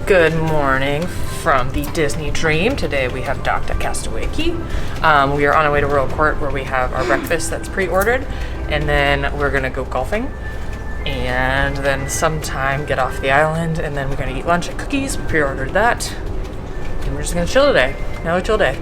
Good morning from the Disney Dream. Today we have docked at Castaway Cay. We are on our way to Royal Court where we have our breakfast that's pre-ordered, and then we're gonna go golfing and then sometime get off the island, and then we're gonna eat lunch at Cookies. We pre-ordered that and we're just gonna chill today. Another chill day.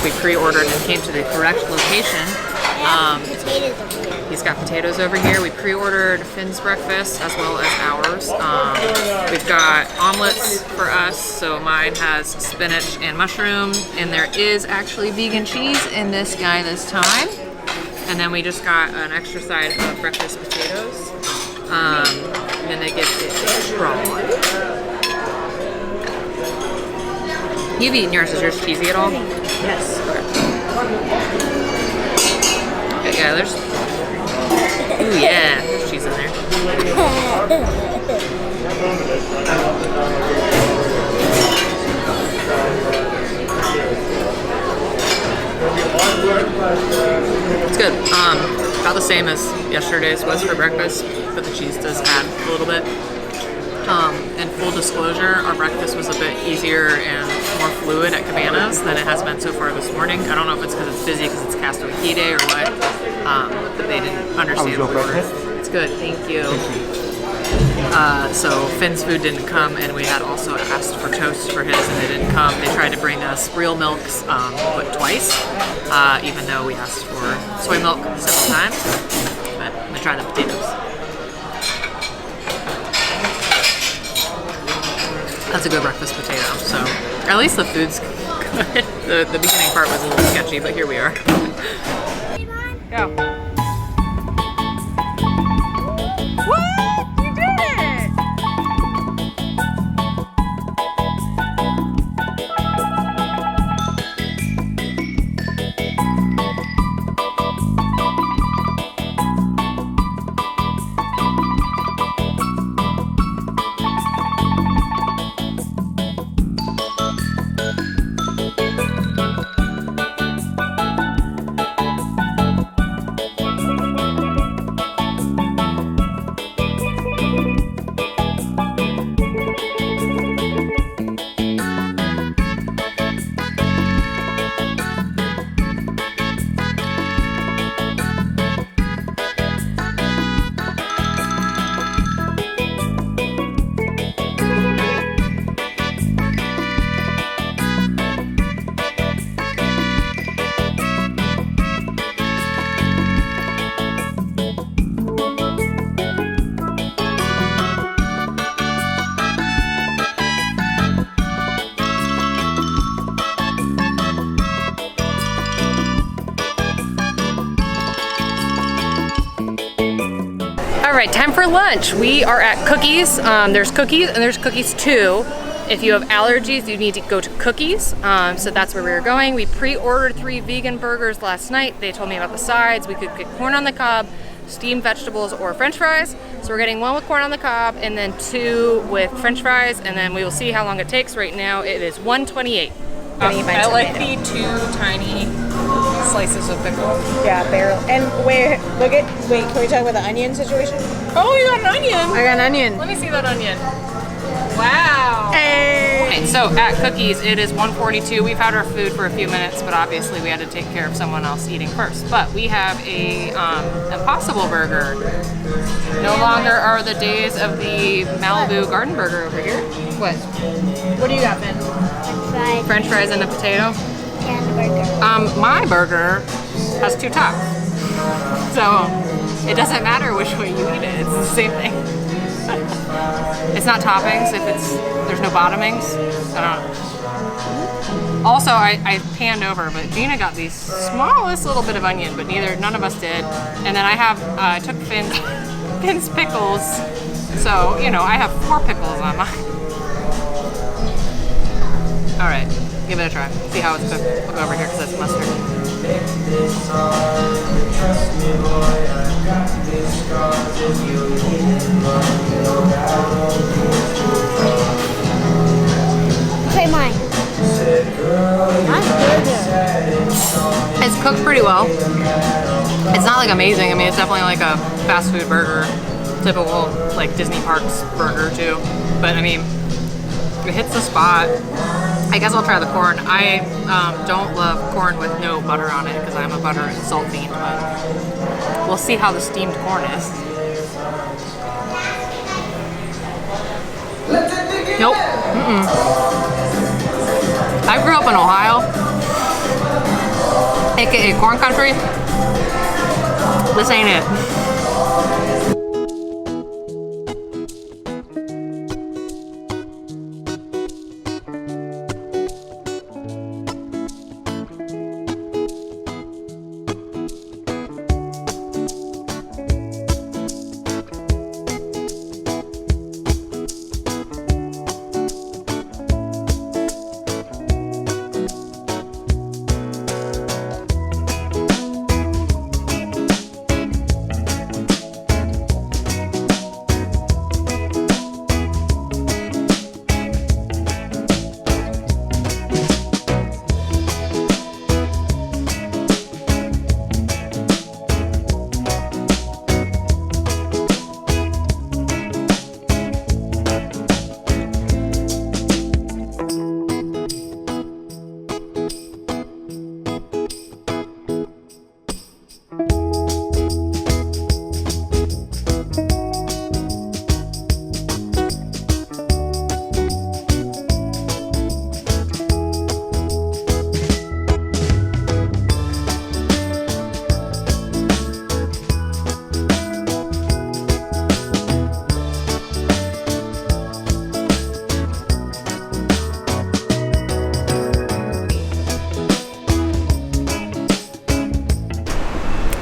We pre-ordered and came to the correct location. He's got potatoes over here. We pre-ordered Finn's breakfast as well as ours. We've got omelets for us, so mine has spinach and mushroom, and there is actually vegan cheese in this guy this time. And then we just got an extra side of breakfast potatoes. And then they give it a prawn. You've eaten yours. Is yours cheesy at all? Yes. Okay, yeah, there's... Ooh, yeah. There's cheese in there. It's good. About the same as yesterday's was for breakfast, but the cheese does add a little bit. And full disclosure, our breakfast was a bit easier and more fluid at Cabanas than it has been so far this morning. I don't know if it's because it's busy because it's Castaway Cay Day or what, but they didn't understand what we were. It's good, thank you. So Finn's food didn't come, and we had also asked for toast for his, and they didn't come. They tried to bring us real milks, but twice, even though we asked for soy milk several times. But I'm gonna try the potatoes. That's a good breakfast potato, so at least the food's good. The beginning part was a little sketchy, but here we are. Go. What? You did it! All right, time for lunch. We are at Cookies. There's Cookies and there's Cookies 2. If you have allergies, you need to go to Cookies. So that's where we're going. We pre-ordered 3 vegan burgers last night. They told me about the sides. We could get corn on the cob, steamed vegetables, or French fries. So we're getting 1 with corn on the cob and then 2 with French fries, and then we will see how long it takes. Right now it is $1.28. I like the 2 tiny slices of pickle. Yeah, barrel. And wait, can we talk about the onion situation? Oh, you got an onion. I got an onion. Let me see that onion. Wow. Hey. Okay, so at Cookies, it is 1:42. We've had our food for a few minutes, but obviously we had to take care of someone else eating first. But we have a Impossible Burger. No longer are the days of the Malibu Garden Burger over here. What? What do you got, Ben? French fries and a potato. And burger. My burger has 2 tops. So it doesn't matter which way you eat it, it's the same thing. It's not toppings if there's no bottomings. I don't know. Also, I panned over, but Gina got the smallest little bit of onion, but none of us did. And then I took Finn's pickles, so you know I have 4 pickles on mine. All right, give it a try. See how it's cooked. We'll go over here because that's mustard. Try mine. It's cooked pretty well. It's not like amazing. I mean, it's definitely like a fast food burger, typical like Disney Parks burger too. But I mean, it hits the spot. I guess I'll try the corn. I don't love corn with no butter on it because I'm a butter and salt fiend, but we'll see how the steamed corn is. Nope. I grew up in Ohio, aka corn country. This ain't it.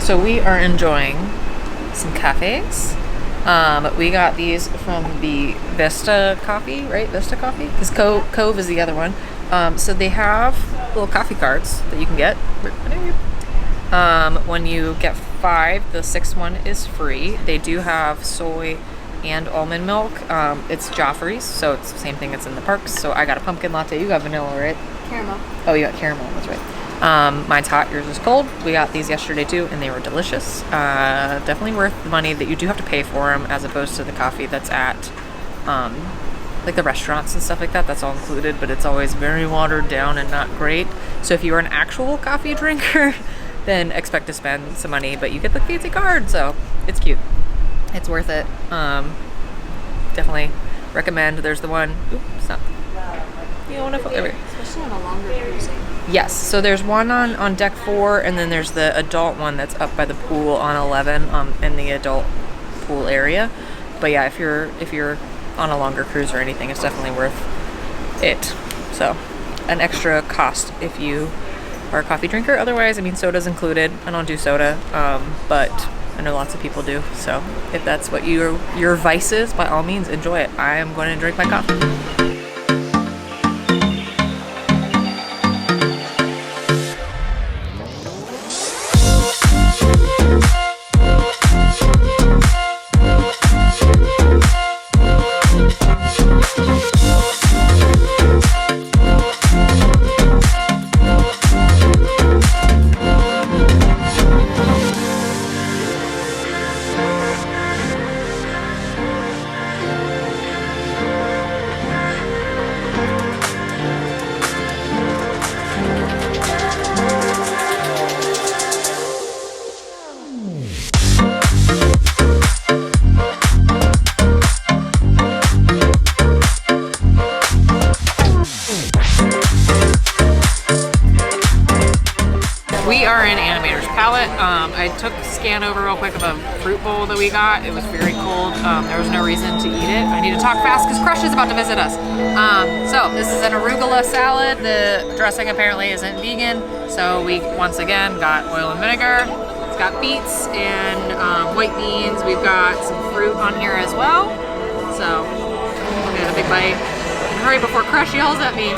So we are enjoying some cafes. We got these from the Vista Coffee, right? Vista Coffee? Because Cove is the other one. So they have little coffee carts that you can get. When you get 5, the 6th one is free. They do have soy and almond milk. It's Joffrey's, so it's the same thing that's in the parks. So I got a pumpkin latte. You got vanilla, right? Caramel. Oh, you got caramel. That's right. Mine's hot, yours is cold. We got these yesterday too, and they were delicious. Definitely worth the money that you do have to pay for them, as opposed to the coffee that's at like the restaurants and stuff like that. That's all included, but it's always very watered down and not great. So if you're an actual coffee drinker, then expect to spend some money, but you get the fancy card, so it's cute. It's worth it. Definitely recommend. There's the one. Oops, stop. You don't want to. Especially on a longer cruise. Yes, so there's one on deck 4, and then there's the adult one that's up by the pool on 11 in the adult pool area. But yeah, if you're on a longer cruise or anything, it's definitely worth it. So an extra cost if you are a coffee drinker. Otherwise, I mean, soda's included. I don't do soda, but I know lots of people do. So if that's what your vice is, by all means, enjoy it. I am going to drink my coffee. We are in Animator's Palate. I took a scan over real quick of a fruit bowl that we got. It was very cold. There was no reason to eat it. I need to talk fast because Crush is about to visit us. So this is an arugula salad. The dressing apparently isn't vegan. So we once again got oil and vinegar. It's got beets and white beans. We've got some fruit on here as well. So we'll get a big bite. And hurry before Crush yells at me.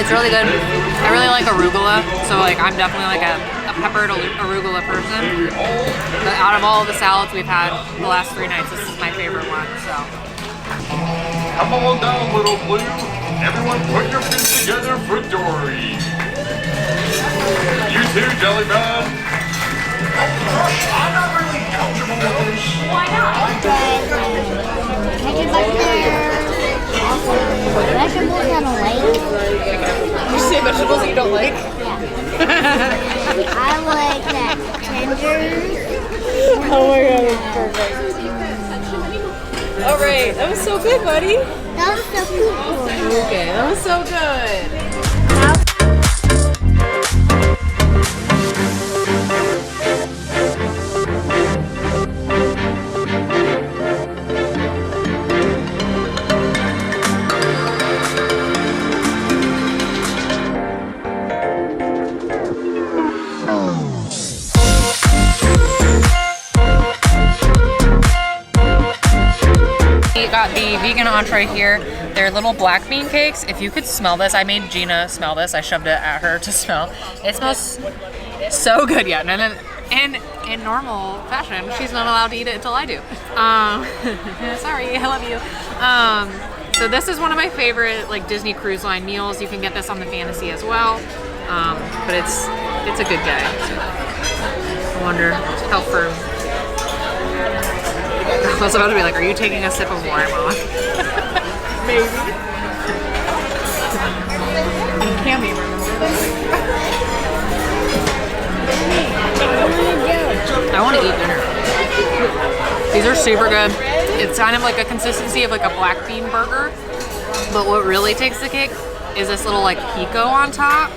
It's really good. I really like arugula, so like I'm definitely like a peppered arugula person. But out of all the salads we've had the last 3 nights, this is my favorite one. So. Come on down, little blue. Everyone put your fists together for Dory. You too, Jellyman. I'm not really comfortable with this. Why not? Take it back there. Vegetables I don't like. You say vegetables that you don't like? Yeah. I like that tenders. Oh my god, that's perfect. All right, that was so good, buddy. That was so cool. Okay, that was so good. We got the vegan entree here. They're little black bean cakes. If you could smell this, I made Gina smell this. I shoved it at her to smell. It smells so good. Yeah, and in normal fashion, she's not allowed to eat it until I do. Sorry, I love you. So this is one of my favorite like Disney Cruise Line meals. You can get this on the Fantasy as well, but it's a good guy. I wonder how firm. I was about to be like, are you taking a sip of wine, Mama? Maybe. Can't be I want to eat dinner. These are super good. It's kind of like a consistency of like a black bean burger, but what really takes the cake is this little like pico on top.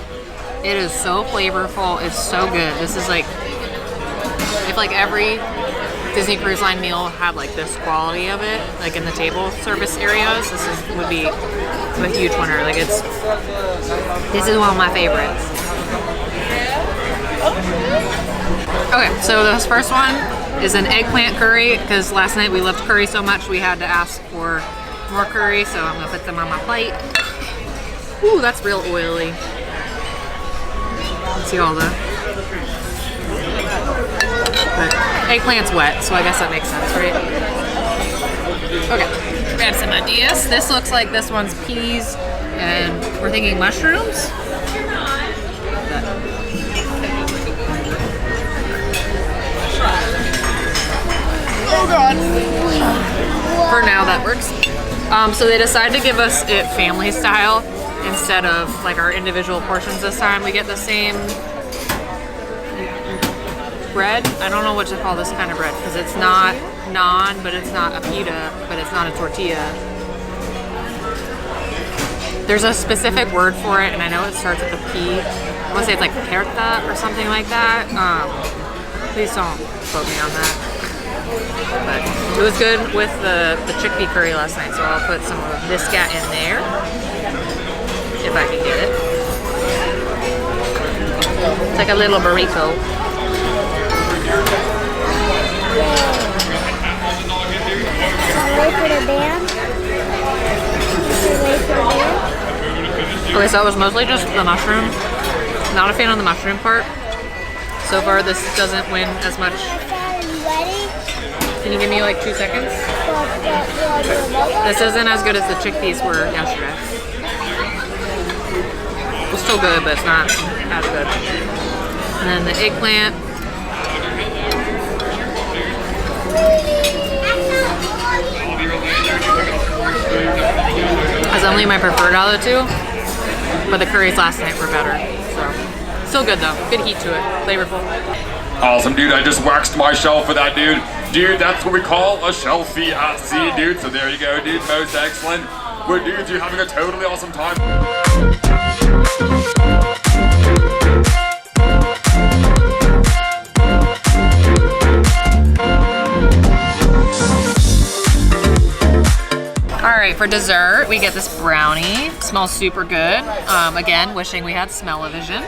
It is so flavorful. It's so good. This is like, if like every Disney Cruise Line meal had like this quality of it, like in the table service areas, would be a huge winner. Like this is one of my favorites. Okay, so this first one is an eggplant curry, because last night we loved curry so much we had to ask for more curry, so I'm gonna put them on my plate. Ooh, that's real oily. See all the... But eggplant's wet, so I guess that makes sense, right? Okay, grab some ideas. This looks like this one's peas, and we're thinking mushrooms. Oh god. For now, that works. So they decided to give us it family style instead of like our individual portions this time. We get the same bread. I don't know what to call this kind of bread because it's not naan, but it's not a pita, but it's not a tortilla. There's a specific word for it, and I know it starts with a P. I want to say it's like perta or something like that. Please don't quote me on that. But it was good with the chickpea curry last night, so I'll put some of this guy in there if I can get it. It's like a little burrito. Wait for the band. Wait for the band. Okay, so it was mostly just the mushroom. Not a fan of the mushroom part. So far, this doesn't win as much. Can you give me like 2 seconds? This isn't as good as the chickpeas were yesterday. It's still good, but it's not as good. And then the eggplant. That's only my preferred out of the two, but the curries last night were better. So, still good though. Good heat to it. Flavorful. Awesome, dude. I just waxed my shelf for that, dude. Dude, that's what we call a shelfie at sea, dude. So there you go, dude. Most excellent. Well, dudes, you're having a totally awesome time. All right, for dessert, we get this brownie. Smells super good. Again, wishing we had smell-o-vision.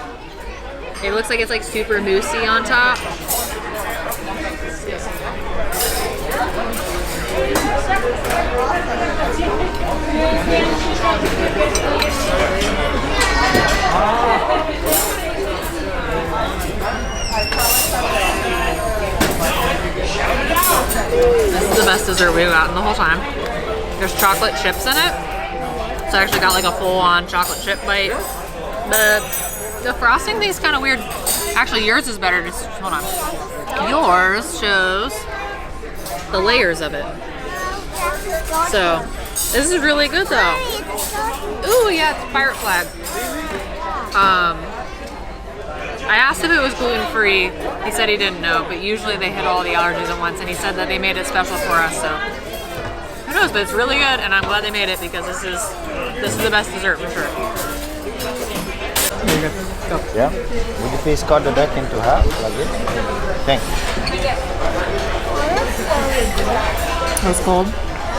It looks like it's like super moussey on top. This is the best dessert we've gotten the whole time. There's chocolate chips in it. So I actually got like a full-on chocolate chip bite. The frosting tastes kind of weird. Actually, yours is better. Just hold on. Yours shows the layers of it. So this is really good though. Ooh, yeah, it's pirate flag. I asked if it was gluten-free. He said he didn't know, but usually they hit all the allergies at once, and he said that they made it special for us, so who knows, but it's really good, and I'm glad they made it because this is the best dessert for sure. You're good. Go. Yeah. Would you please cut the duck into half, like this? Thank you. That was cold.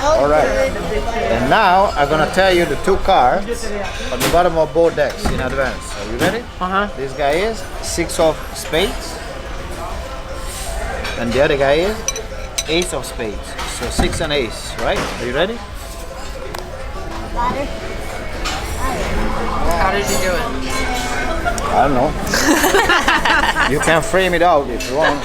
All right. And now I'm gonna tell you the two cards on the bottom of both decks in advance. Are you ready? Uh-huh. This guy is 6 of spades, and the other guy is ace of spades. So 6 and ace, right? Are you ready? How did you do it? I don't know. You can frame it out if you want.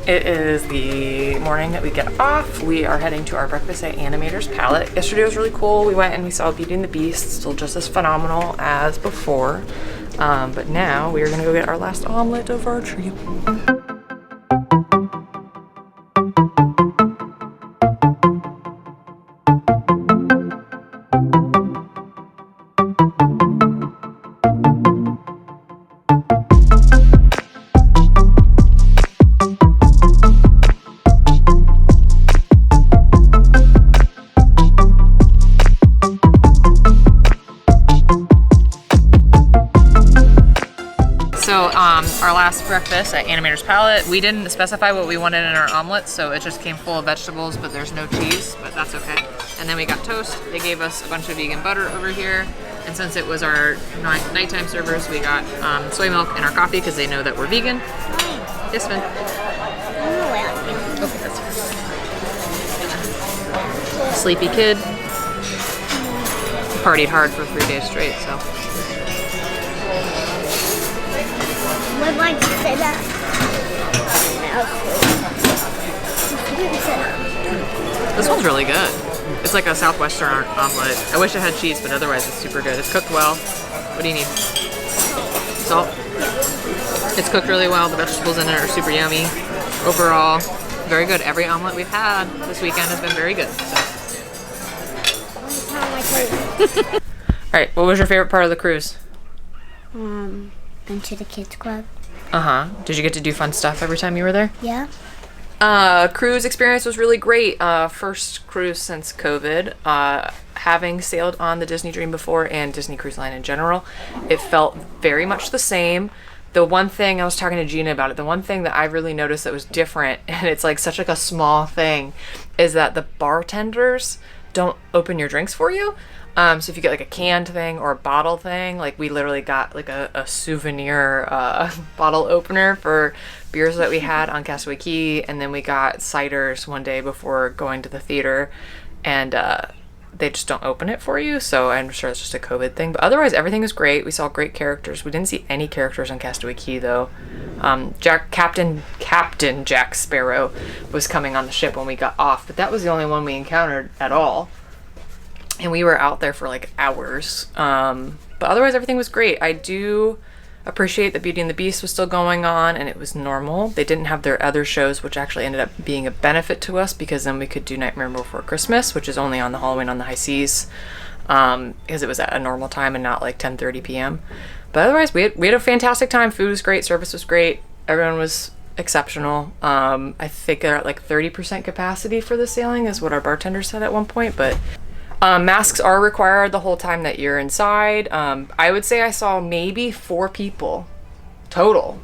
It is the morning that we get off. We are heading to our breakfast at Animator's Palate. Yesterday was really cool. We went and we saw Beauty and the Beast, still just as phenomenal as before. But now we are gonna go get our last omelet of our trip. So our last breakfast at Animator's Palate, we didn't specify what we wanted in our omelet, so it just came full of vegetables, but there's no cheese, but that's okay. And then we got toast. They gave us a bunch of vegan butter over here. And since it was our nighttime servers, we got soy milk in our coffee because they know that we're vegan. Yes, Finn. Okay, that's fine. Sleepy kid. Partied hard for 3 days straight, so. Would like to say that. This one's really good. It's like a southwestern omelet. I wish it had cheese, but otherwise it's super good. It's cooked well. What do you need? Salt? It's cooked really well. The vegetables in it are super yummy. Overall, very good. Every omelet we've had this weekend has been very good. So. All right, what was your favorite part of the cruise? Been to the kids club. Uh-huh. Did you get to do fun stuff every time you were there? Yeah. Cruise experience was really great. First cruise since COVID. Having sailed on the Disney Dream before and Disney Cruise Line in general, it felt very much the same. The one thing, I was talking to Gina about it, the one thing that I really noticed that was different, and it's like such like a small thing, is that the bartenders don't open your drinks for you. So if you get like a canned thing or a bottle thing, like we literally got like a souvenir bottle opener for beers that we had on Castaway Cay, and then we got ciders one day before going to the theater, and they just don't open it for you, so I'm sure it's just a COVID thing. But otherwise, everything was great. We saw great characters. We didn't see any characters on Castaway Cay though. Captain Jack Sparrow was coming on the ship when we got off, but that was the only one we encountered at all. And we were out there for like hours. But otherwise, everything was great. I do appreciate that Beauty and the Beast was still going on and it was normal. They didn't have their other shows, which actually ended up being a benefit to us because then we could do Nightmare Before Christmas, which is only on the Halloween on the High Seas, because it was at a normal time and not like 10:30 p.m. But otherwise, we had a fantastic time. Food was great. Service was great. Everyone was exceptional. I think they're at like 30% capacity for the sailing is what our bartender said at one point, but masks are required the whole time that you're inside. I would say I saw maybe 4 people total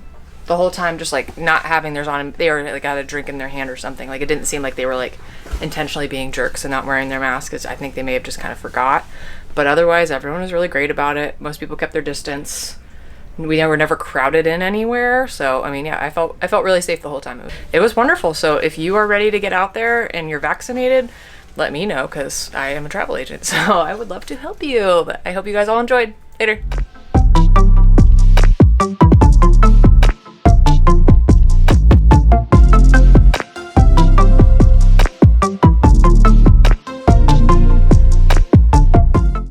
the whole time just like not having theirs on. They were like got a drink in their hand or something. Like it didn't seem like they were like intentionally being jerks and not wearing their mask, because I think they may have just kind of forgot. But otherwise, everyone was really great about it. Most people kept their distance. We were never crowded in anywhere. So, I mean, yeah, I felt really safe the whole time. It was wonderful. So if you are ready to get out there and you're vaccinated, let me know, because I am a travel agent. So I would love to help you. But I hope you guys all enjoyed. Later.